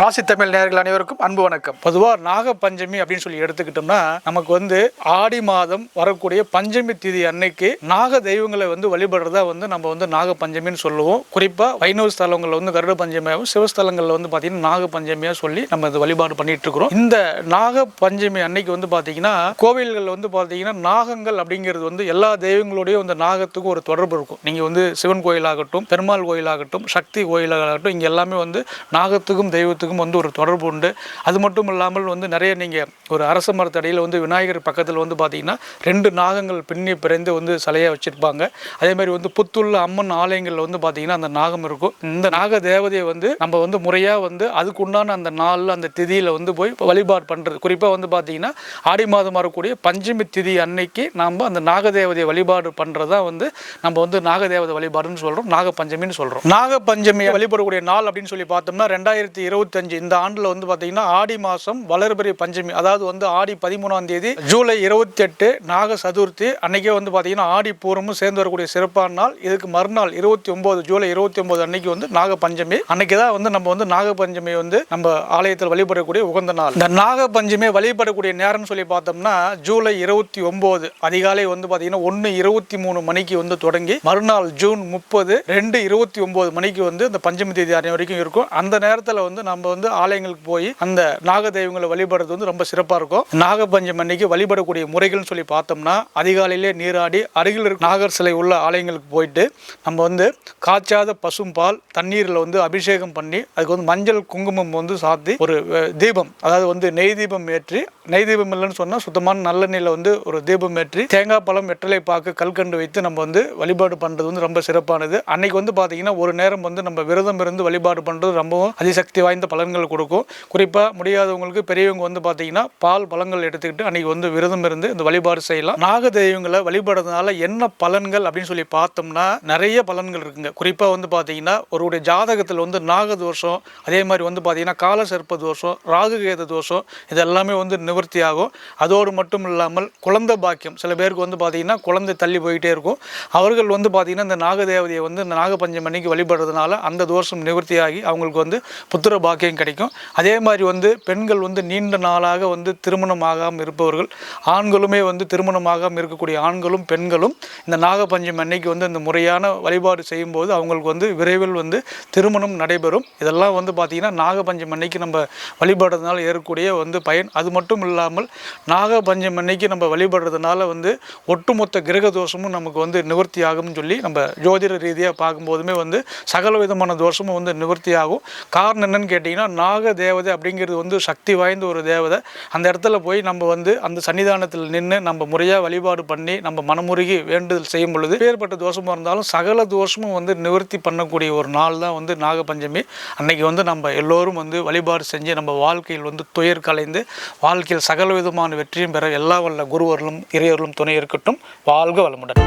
ராசி தமிழ் நேயர்கள் அனைவருக்கும் அன்பு வணக்கம். பொதுவாக நாக பஞ்சமி அப்படின்னு சொல்லி எடுத்துக்கிட்டோம்னா நமக்கு ஆடி மாதம் வரக்கூடிய பஞ்சமி திதி அன்னைக்கு நாக தெய்வங்களை வழிபடுறதா நம்ம நாக பஞ்சமின்னு சொல்லுவோம். குறிப்பாக வைணவ ஸ்தலங்களில் கருட பஞ்சமியாகவும் சிவஸ்தலங்களில் பார்த்தீங்கன்னா நாக பஞ்சமியாக சொல்லி நம்ம இது வழிபாடு பண்ணிட்டு இருக்கிறோம். இந்த நாக பஞ்சமி அன்னைக்கு பார்த்தீங்கன்னா கோவில்கள் பார்த்தீங்கன்னா நாகங்கள் அப்படிங்கிறது எல்லா தெய்வங்களோடையும் இந்த நாகத்துக்கும் ஒரு தொடர்பு இருக்கும். நீங்கள் சிவன் கோயிலாகட்டும், பெருமாள் கோயிலாகட்டும், சக்தி கோயிலாகட்டும், இங்கே எல்லாமே நாகத்துக்கும் தெய்வத்துக்கும் ஒரு தொடர்பு உண்டு. அது மட்டும் இல்லாமல் நிறைய நீங்கள் ஒரு அரச மரத்தடியில் விநாயகர் பக்கத்தில் பார்த்தீங்கன்னா 2 நாகங்கள் பின்னி பிறந்து சிலையாக வச்சுருப்பாங்க. அதே மாதிரி புத்துள்ள அம்மன் ஆலயங்களில் பார்த்தீங்கன்னா அந்த நாகம் இருக்கும். இந்த நாக தேவதையை நம்ம முறையாக அதுக்கு உண்டான அந்த நாளில் அந்த திதியில் போய் வழிபாடு பண்ணுறது. குறிப்பாக பார்த்தீங்கன்னா ஆடி மாதம் வரக்கூடிய பஞ்சமி திதி அன்னைக்கு நாம் அந்த நாகதேவதையை வழிபாடு பண்ணுறதா நம்ம நாகதேவதை வழிபாடுன்னு சொல்கிறோம், நாக பஞ்சமின்னு சொல்கிறோம். நாக பஞ்சமியை வழிபடக்கூடிய நாள் அப்படின்னு சொல்லி பார்த்தோம்னா 2025 இந்த ஆண்டில் பார்த்தீங்கன்னா ஆடி மாதம் வளர்பிறை பஞ்சமி, அதாவது ஆடி 13ஆம் தேதி ஜூலை 28 நாக சதுர்த்தி அன்னைக்கே பார்த்தீங்கன்னா ஆடி பூரமும் சேர்ந்து வரக்கூடிய சிறப்பான நாள். இதுக்கு மறுநாள் 29 ஜூலை 29 அன்னைக்கு நாக பஞ்சமி. அன்னைக்கு தான் நம்ம நாக பஞ்சமி நம்ம ஆலயத்தில் வழிபடக்கூடிய உகந்த நாள். இந்த நாக பஞ்சமி வழிபடக்கூடிய நேரம்னு சொல்லி பார்த்தோம்னா ஜூலை 29 அதிகாலை பார்த்தீங்கன்னா 1:23 மணிக்கு தொடங்கி மறுநாள் ஜூன் 30 2:29 மணிக்கு இந்த பஞ்சமி தேதி அன்னை வரைக்கும் இருக்கும். அந்த நேரத்தில் நம்ம ஆலயங்களுக்கு போய் அந்த நாக தெய்வங்களை வழிபடுறது ரொம்ப சிறப்பாக இருக்கும். நாக பஞ்சமி அன்னைக்கு வழிபடக்கூடிய முறைகள்னு சொல்லி பார்த்தோம்னா அதிகாலையிலே நீராடி அருகில் இருக்க நாகர் சிலை உள்ள ஆலயங்களுக்கு போயிட்டு நம்ம காய்ச்சாத பசும்பால் தண்ணீரில் அபிஷேகம் பண்ணி அதுக்கு மஞ்சள் குங்குமம் சாத்தி ஒரு தீபம், அதாவது நெய் தீபம் ஏற்றி, நெய் தீபம் இல்லைன்னு சொன்னால் சுத்தமான நல்லெண்ணெயில் ஒரு தீபம் ஏற்றி தேங்காய் பழம் வெற்றிலை பாக்கு கல்கண்டு வைத்து நம்ம வழிபாடு பண்ணுறது ரொம்ப சிறப்பானது. அன்னைக்கு பார்த்தீங்கன்னா ஒரு நேரம் நம்ம விரதம் இருந்து வழிபாடு பண்ணுறது ரொம்பவும் அதிசக்தி வாய்ந்த பலன்கள் கொடுக்கும். குறிப்பாக முடியாதவங்களுக்கு பெரியவங்க பார்த்தீங்கன்னா பால் பழங்கள் எடுத்துக்கிட்டு அன்னைக்கு விரதம் இருந்து இந்த வழிபாடு செய்யலாம். நாக தெய்வங்களை வழிபடுறதுனால என்ன பலன்கள் அப்படின்னு சொல்லி பார்த்தோம்னா நிறைய பலன்கள் இருக்குங்க. குறிப்பாக பார்த்தீங்கன்னா ஒருடைய ஜாதகத்தில் நாக தோஷம், அதே மாதிரி பார்த்தீங்கன்னா கால சர்ப்ப தோஷம், ராகுகேத தோஷம், இது எல்லாமே நிவர்த்தி ஆகும். அதோடு மட்டும் இல்லாமல் குழந்தை பாக்கியம், சில பேருக்கு பார்த்தீங்கன்னா குழந்தை தள்ளி போயிட்டே இருக்கும். அவர்கள் பார்த்தீங்கன்னா இந்த நாக தேவதையை இந்த நாக பஞ்சமி அன்னைக்கு வழிபடுறதுனால அந்த தோஷம் நிவர்த்தி ஆகி அவங்களுக்கு புத்திர பாக்கியம் கிடைக்கும். அதே மாதிரி பெண்கள் நீண்ட நாளாக திருமணம் ஆகாமல் இருப்பவர்கள், ஆண்களுமே திருமணமாகாமல் இருக்கக்கூடிய ஆண்களும் பெண்களும் இந்த நாக பஞ்சமி அன்னைக்கு இந்த முறையான வழிபாடு செய்யும்போது அவங்களுக்கு விரைவில் திருமணம் நடைபெறும். இதெல்லாம் பார்த்தீங்கன்னா நாக பஞ்சமி அன்னைக்கு நம்ம வழிபடுறதுனால ஏறக்கூடிய பயன். அது மட்டும் இல்லாமல் நாக பஞ்சமி அன்னைக்கு நம்ம வழிபடுறதுனால ஒட்டுமொத்த கிரக தோஷமும் நமக்கு நிவர்த்தி ஆகும்னு சொல்லி நம்ம ஜோதிட ரீதியாக பார்க்கும்போதுமே சகல விதமான தோஷமும் நிவர்த்தி ஆகும். காரணம் என்னன்னு கேட்டிங்கன்னா நாக தேவதை அப்படிங்கிறது சக்தி வாய்ந்த ஒரு தேவதை. அந்த இடத்துல போய் நம்ம அந்த சன்னிதானத்தில் நின்று நம்ம முறையாக வழிபாடு பண்ணி நம்ம மனமுருகி வேண்டுதல் செய்யும் பொழுது ஏற்பட்ட தோஷமாக இருந்தாலும் சகல தோஷமும் நிவர்த்தி பண்ணக்கூடிய ஒரு நாள் தான் நாக பஞ்சமி. அன்னைக்கு நம்ம எல்லோரும் வழிபாடு செஞ்சு நம்ம வாழ்க்கையில் துயர் கலைந்து வாழ்க்கையில் சகல விதமான வெற்றியும் பெற எல்லா வல்ல குருவர்களும் இறையர்களும் துணை இருக்கட்டும். வாழ்க வளமுடன்.